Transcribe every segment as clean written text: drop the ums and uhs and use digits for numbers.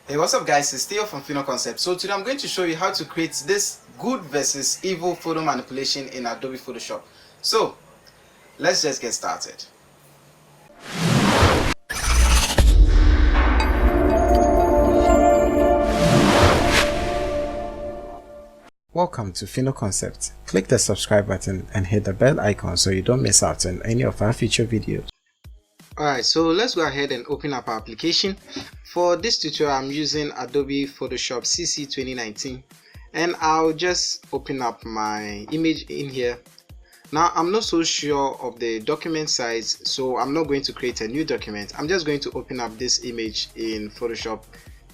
Hey, what's up guys, it's Theo from Fino Concept. So today I'm going to show you how to create this good versus evil photo manipulation in Adobe Photoshop. So let's just get started. Welcome to Fino Concept. Click the subscribe button and hit the bell icon so you don't miss out on any of our future videos. Alright, so let's go ahead and open up our application. For this tutorial, I'm using Adobe Photoshop CC 2019, and I'll just open up my image in here. Now, I'm not so sure of the document size, so I'm not going to create a new document. I'm just going to open up this image in Photoshop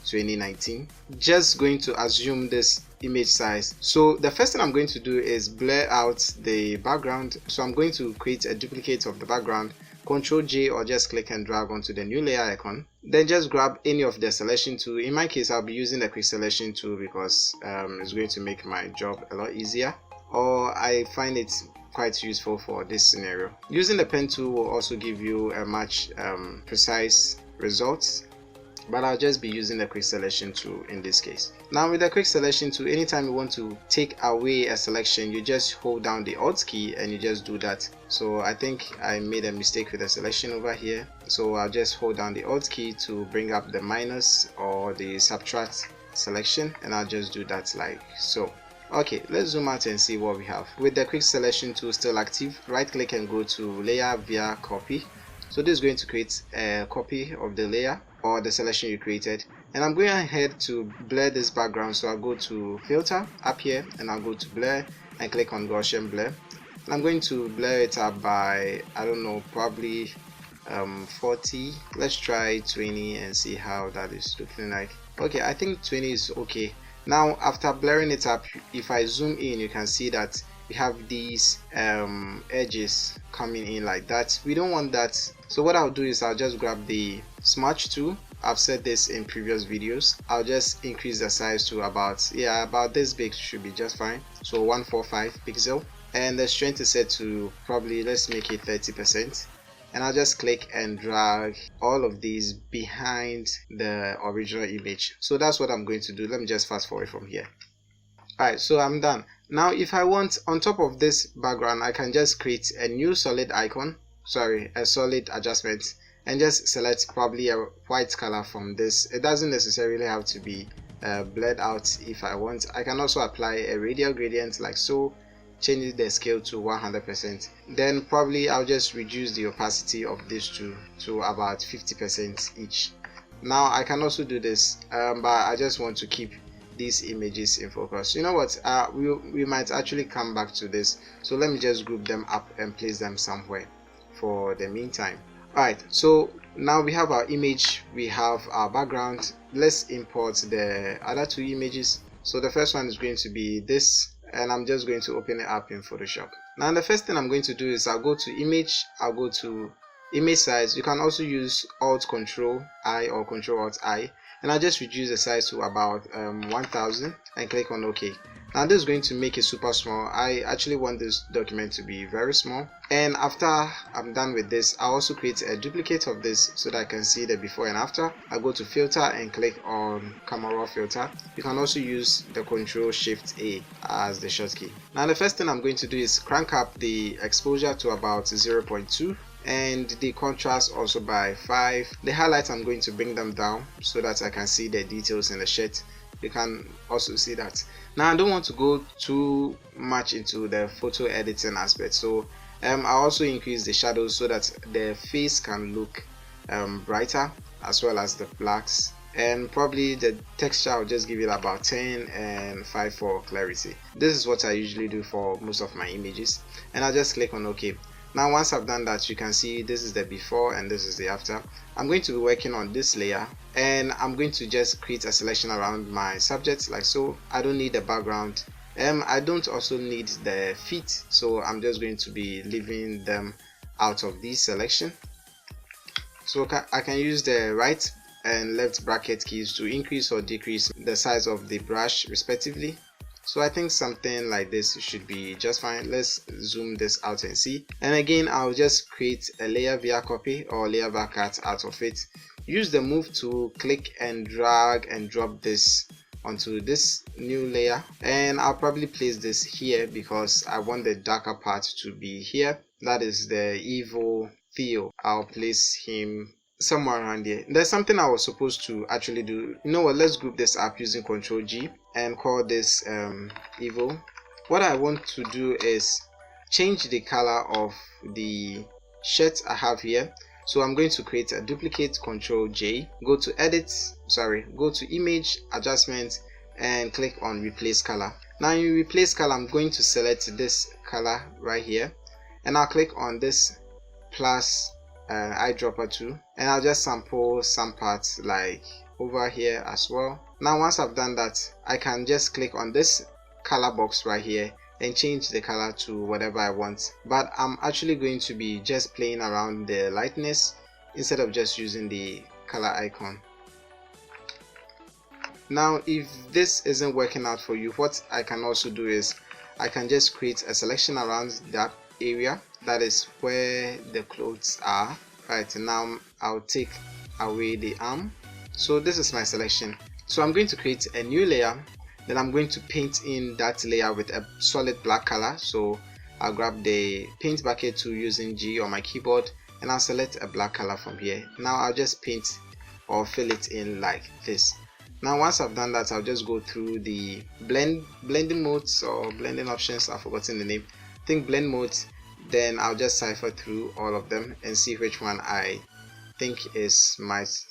2019. Just going to assume this image size. So the first thing I'm going to do is blur out the background. So I'm going to create a duplicate of the background. Ctrl J or just click and drag onto the new layer icon. Then just grab any of the selection tool. In my case, I'll be using the quick selection tool because it's going to make my job a lot easier, or I find it quite useful for this scenario. Using the pen tool will also give you a much precise results, but I'll just be using the quick selection tool in this case. Now with the quick selection tool, anytime you want to take away a selection, you just hold down the Alt key and you just do that. So I think I made a mistake with the selection over here, so I'll just hold down the Alt key to bring up the minus or the subtract selection, and I'll just do that like so. Okay, let's zoom out and see what we have. With the quick selection tool still active, right click and go to layer via copy. So this is going to create a copy of the layer or the selection you created, and I'm going ahead to blur this background. So I'll go to filter up here and I'll go to blur and click on Gaussian Blur, and I'm going to blur it up by, I don't know, probably 40. Let's try 20 and see how that is looking like. Okay, I think 20 is okay. Now after blurring it up, if I zoom in, you can see that we have these edges coming in like that. We don't want that, so what I'll do is I'll just grab the Smudge tool. I've said this in previous videos. I'll just increase the size to about this big, should be just fine. So 145 pixel, and the strength is set to probably, let's make it 30%. And I'll just click and drag all of these behind the original image. So that's what I'm going to do. Let me just fast forward from here. Alright, so I'm done. Now if I want, on top of this background, I can just create a new solid icon, a solid adjustment, and just select probably a white color from this. It doesn't necessarily have to be blurred out. If I want, I can also apply a radial gradient like so, change the scale to 100%. Then probably I'll just reduce the opacity of these two to about 50% each. Now I can also do this, but I just want to keep these images in focus. You know what, we might actually come back to this, so let me just group them up and place them somewhere for the meantime. Alright, so now we have our image, we have our background. Let's import the other two images. So the first one is going to be this, and I'm just going to open it up in Photoshop. Now the first thing I'm going to do is I'll go to image, I'll go to image size. You can also use Alt Control I or Control Alt I, and I'll just reduce the size to about 1000 and click on OK. Now this is going to make it super small. I actually want this document to be very small, and after I'm done with this, I'll also create a duplicate of this so that I can see the before and after. I'll go to filter and click on camera raw filter. You can also use the Control Shift A as the shortcut. Now the first thing I'm going to do is crank up the exposure to about 0.2 and the contrast also by 5. The highlights, I'm going to bring them down so that I can see the details in the shirt. You can also see that. Now I don't want to go too much into the photo editing aspect, so I also increase the shadows so that the face can look brighter, as well as the blacks, and probably the texture I'll just give it about 10 and 5 for clarity. This is what I usually do for most of my images, and I'll just click on OK. Now once I've done that, you can see this is the before and this is the after. I'm going to be working on this layer, and I'm going to just create a selection around my subject like so. I don't need the background, I don't also need the feet, so I'm just going to be leaving them out of this selection. So I can use the right and left bracket keys to increase or decrease the size of the brush respectively. So I think something like this should be just fine. Let's zoom this out and see. And again, I'll just create a layer via copy or layer via cut out of it. use the move tool, click and drag and drop this onto this new layer, and I'll probably place this here because I want the darker part to be here. That is the evil Theo. I'll place him somewhere around here. There's something I was supposed to actually do. You know what, let's group this up using Ctrl G and call this evil. What I want to do is change the color of the shirt I have here. So I'm going to create a duplicate, Ctrl J, go to image, adjustment, and click on replace color. Now in replace color, I'm going to select this color right here, and I'll click on this plus eyedropper tool, and I'll just sample some parts like over here as well. Now once I've done that, I can just click on this color box right here and change the color to whatever I want, but I'm actually going to be just playing around the lightness instead of just using the color icon. Now if this isn't working out for you, what I can also do is I can just create a selection around that area, that is where the clothes are. Right, now I'll take away the arm. So this is my selection. So I'm going to create a new layer. Then I'm going to paint in that layer with a solid black color. So I'll grab the paint bucket tool using G on my keyboard, and I'll select a black color from here. Now I'll just paint or fill it in like this. Now once I've done that, I'll just go through the blending modes or blending options. I've forgotten the name. I think blend modes. Then I'll just cipher through all of them and see which one I think is most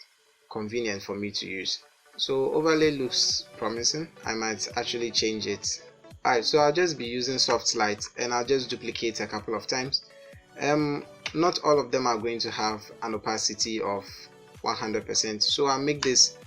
convenient for me to use. So overlay looks promising. I might actually change it. Alright, so I'll just be using soft light, and I'll just duplicate a couple of times. Not all of them are going to have an opacity of 100%, so I'll make this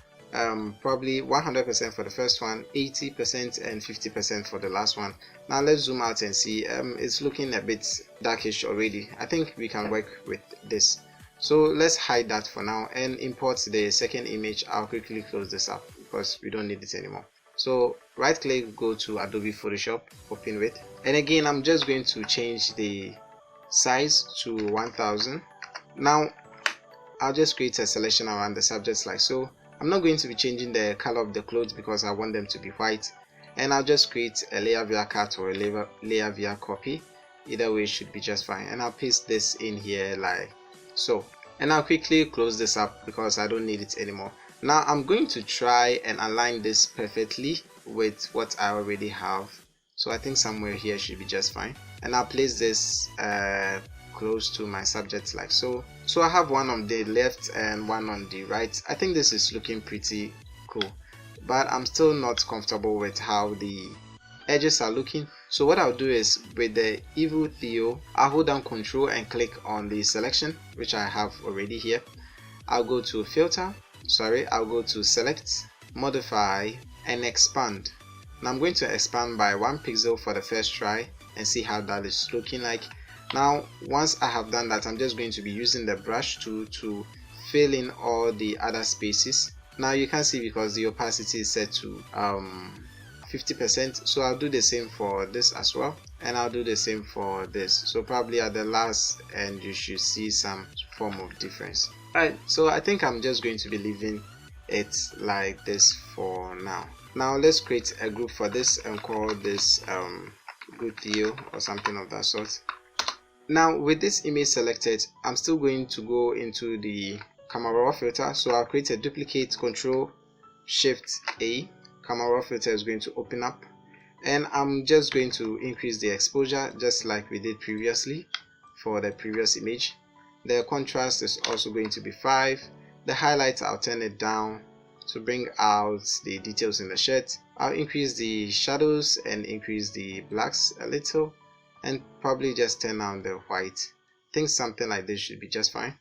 probably 100% for the first one, 80% and 50% for the last one. Now let's zoom out and see. It's looking a bit darkish already. I think we can work with this. So let's hide that for now and import the second image. I'll quickly close this up because we don't need it anymore. So right click, go to Adobe Photoshop, open with, and again I'm just going to change the size to 1000. Now I'll just create a selection around the subjects like so. I'm not going to be changing the color of the clothes because I want them to be white, and I'll just create a layer via cut or a layer via copy. Either way should be just fine, and I'll paste this in here like so, and I'll quickly close this up because I don't need it anymore. Now I'm going to try and align this perfectly with what I already have. So I think somewhere here should be just fine, and I'll place this close to my subject like so. So I have one on the left and one on the right. I think this is looking pretty cool, but I'm still not comfortable with how the edges are looking. So what I'll do is with the evil Theo, I'll hold down Ctrl and click on the selection which I have already here. I'll go to filter, I'll go to select, modify, and expand. Now I'm going to expand by 1 pixel for the first try and see how that is looking like. Now once I have done that, I'm just going to be using the brush tool to fill in all the other spaces. Now you can see because the opacity is set to 50%, so I'll do the same for this as well, and I'll do the same for this. So probably at the last end you should see some form of difference. Alright, so I think I'm just going to be leaving it like this for now. Now let's create a group for this and call this group Theo or something of that sort. Now with this image selected, I'm still going to go into the camera raw filter, so I'll create a duplicate, Ctrl Shift A. Camera raw filter is going to open up, and I'm just going to increase the exposure just like we did previously for the previous image. The contrast is also going to be 5. The highlights, I'll turn it down to bring out the details in the shirt. I'll increase the shadows and increase the blacks a little, and probably just turn down the white. I think something like this should be just fine.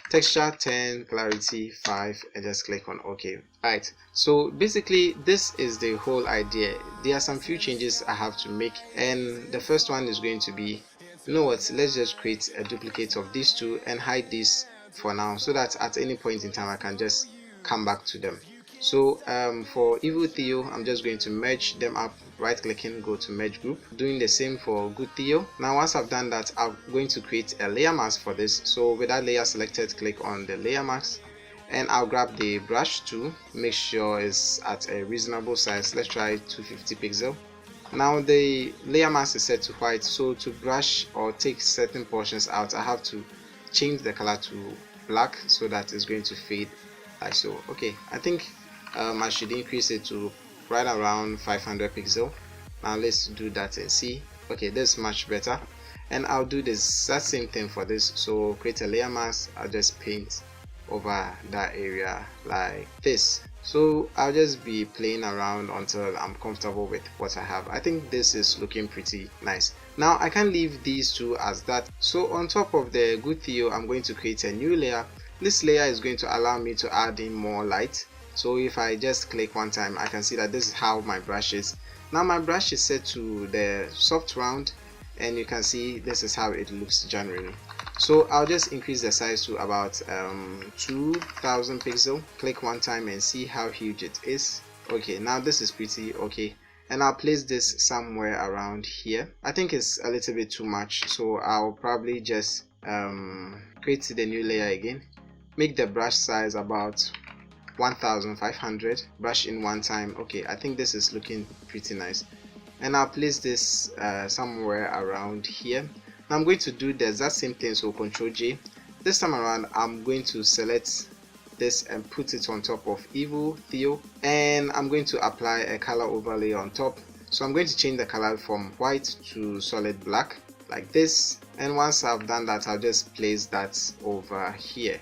Texture 10, clarity 5, and just click on OK. Alright, so basically this is the whole idea. There are some few changes I have to make, and the first one is going to be, you know what, let's just create a duplicate of these two and hide this for now, so that at any point in time I can just come back to them. So for evil Theo, I'm just going to merge them up, right clicking, go to merge group, doing the same for good Theo. Now once I've done that, I'm going to create a layer mask for this. So with that layer selected, click on the layer mask, and I'll grab the brush tool, make sure it's at a reasonable size. Let's try 250 pixel. Now the layer mask is set to white, so to brush or take certain portions out, I have to change the color to black so that it's going to fade like so. Okay, I think I should increase it to right around 500 pixel. Now let's do that and see. Okay, this is much better, and I'll do this that same thing for this. So create a layer mask, I'll just paint over that area like this. So I'll just be playing around until I'm comfortable with what I have. I think this is looking pretty nice. Now I can leave these two as that. So on top of the good Theo, I'm going to create a new layer. This layer is going to allow me to add in more light. So if I just click one time, I can see that this is how my brush is. Now my brush is set to the soft round, and you can see this is how it looks generally. So I'll just increase the size to about 2000 pixel. Click one time and see how huge it is. Okay, now this is pretty okay, and I'll place this somewhere around here. I think it's a little bit too much, so I'll probably just create the new layer again, make the brush size about 1500, brush in one time. Okay, I think this is looking pretty nice, and I'll place this somewhere around here. Now I'm going to do the exact same thing, so Ctrl J. This time around I'm going to select this and put it on top of Evil Theo, and I'm going to apply a color overlay on top. So I'm going to change the color from white to solid black like this, and once I've done that, I'll just place that over here.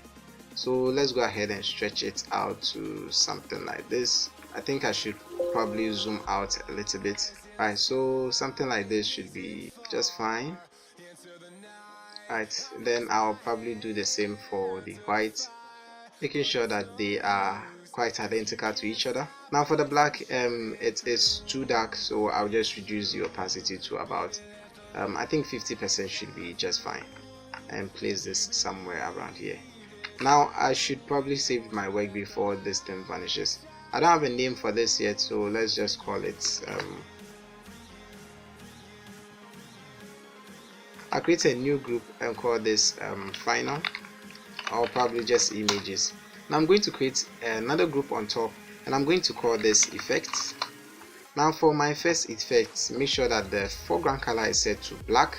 So let's go ahead and stretch it out to something like this. I think I should probably zoom out a little bit. Alright, so something like this should be just fine. Alright, then I'll probably do the same for the white, making sure that they are quite identical to each other. Now for the black, it is too dark, so I'll just reduce the opacity to about I think 50% should be just fine, and place this somewhere around here. Now I should probably save my work before this thing vanishes. I don't have a name for this yet, so let's just call it I'll create a new group and call this final, or probably just images. Now I'm going to create another group on top, and I'm going to call this effects. Now for my first effect, make sure that the foreground color is set to black.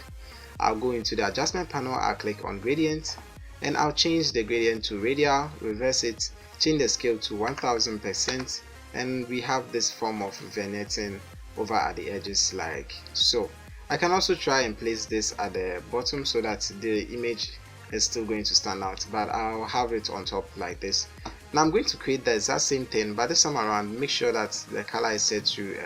I'll go into the adjustment panel, I'll click on gradient, and I'll change the gradient to radial, reverse it, change the scale to 1000%, and we have this form of vignetting over at the edges like so. I can also try and place this at the bottom so that the image is still going to stand out, but I'll have it on top like this. Now I'm going to create the exact same thing, but this time around make sure that the color is set to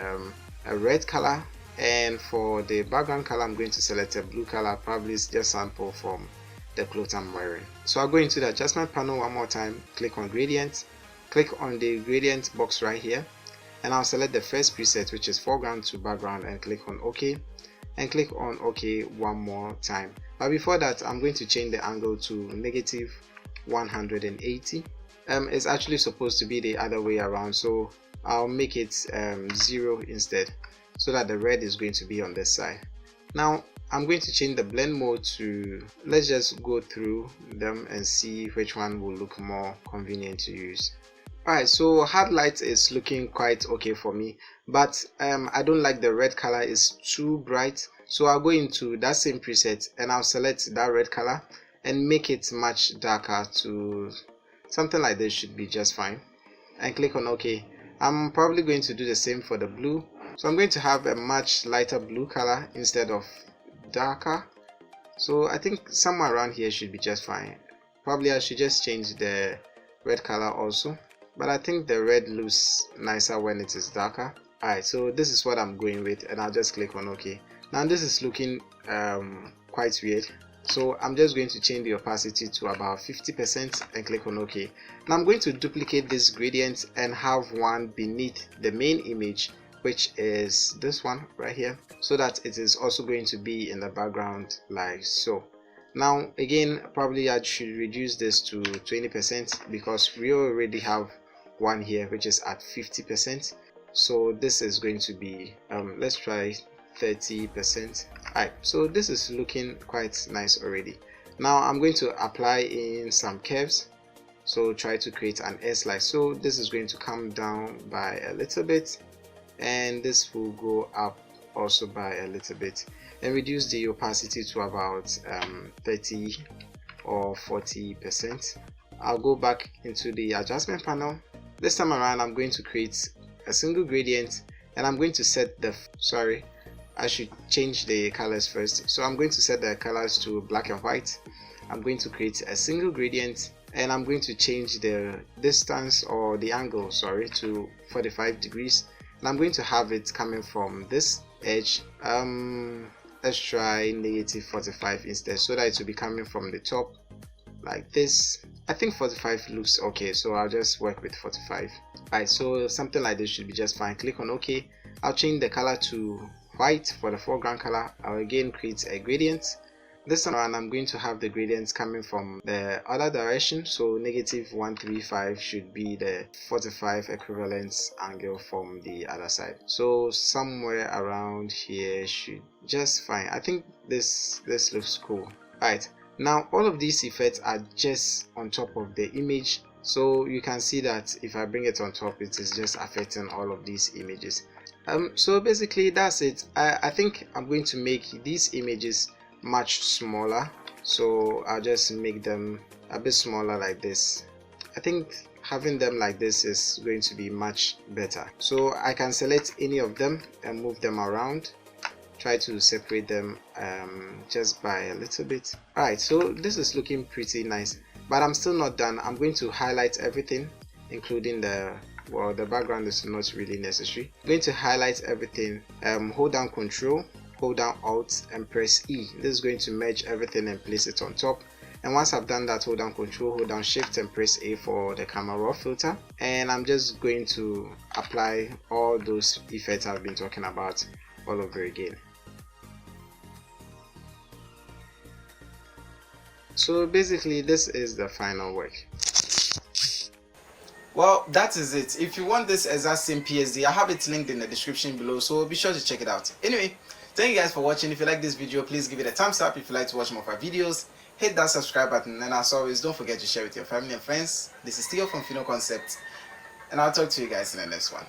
a red color, and for the background color I'm going to select a blue color, probably just sample from the clothes I'm wearing. So I'll go into the adjustment panel one more time, click on gradient, click on the gradient box right here, and I'll select the first preset, which is foreground to background, and click on OK, and click on OK one more time. But before that, I'm going to change the angle to negative 180. It's actually supposed to be the other way around, so I'll make it 0 instead, so that the red is going to be on this side. Now I'm going to change the blend mode to, let's just go through them and see which one will look more convenient to use. Alright, so hard light is looking quite okay for me, but I don't like the red color, is too bright. So I'll go into that same preset and I'll select that red color and make it much darker to something like this, should be just fine, and click on OK. I'm probably going to do the same for the blue, so I'm going to have a much lighter blue color instead of darker. So I think somewhere around here should be just fine. Probably I should just change the red color also, but I think the red looks nicer when it is darker. Alright, so this is what I'm going with, and I'll just click on OK. Now this is looking quite weird, so I'm just going to change the opacity to about 50% and click on OK. Now I'm going to duplicate this gradient and have one beneath the main image, which is this one right here, so that it is also going to be in the background like so. Now again, probably I should reduce this to 20% because we already have one here which is at 50%. So this is going to be let's try 30%. Alright, so this is looking quite nice already. Now I'm going to apply in some curves. so try to create an S-line. So this is going to come down by a little bit, and this will go up also by a little bit, and reduce the opacity to about 30 or 40%. I'll go back into the adjustment panel. This time around I'm going to create a single gradient, and I'm going to set the I should change the colors first. So I'm going to set the colors to black and white. I'm going to create a single gradient, and I'm going to change the distance or the angle to 45 degrees, and I'm going to have it coming from this edge. Let's try -45 instead, so that it will be coming from the top like this. I think 45 looks okay, so I'll just work with 45. Alright, so something like this should be just fine. Click on OK. I'll change the color to white for the foreground color. I'll again create a gradient. This time around I'm going to have the gradients coming from the other direction, so -135 should be the 45 equivalent angle from the other side. So somewhere around here should just fine. I think this looks cool. Alright, now all of these effects are just on top of the image, so you can see that if I bring it on top, it is just affecting all of these images. So basically that's it. I think I'm going to make these images much smaller, so I'll just make them a bit smaller like this. I think having them like this is going to be much better. So I can select any of them and move them around, try to separate them just by a little bit. Alright, so this is looking pretty nice, but I'm still not done. I'm going to highlight everything, including the background is not really necessary. I'm going to highlight everything. Hold down Control, hold down Alt and press E. This is going to merge everything and place it on top. And once I've done that, hold down Control, hold down Shift and press A for the camera raw filter. And I'm just going to apply all those effects I've been talking about all over again. So basically this is the final work. Well, that is it. If you want this exact same PSD, I have it linked in the description below, so be sure to check it out. Anyway, thank you guys for watching. If you like this video, please give it a thumbs up. If you like to watch more of our videos, hit that subscribe button, and as always, don't forget to share with your family and friends. This is Theo from Fino Concept, and I'll talk to you guys in the next one.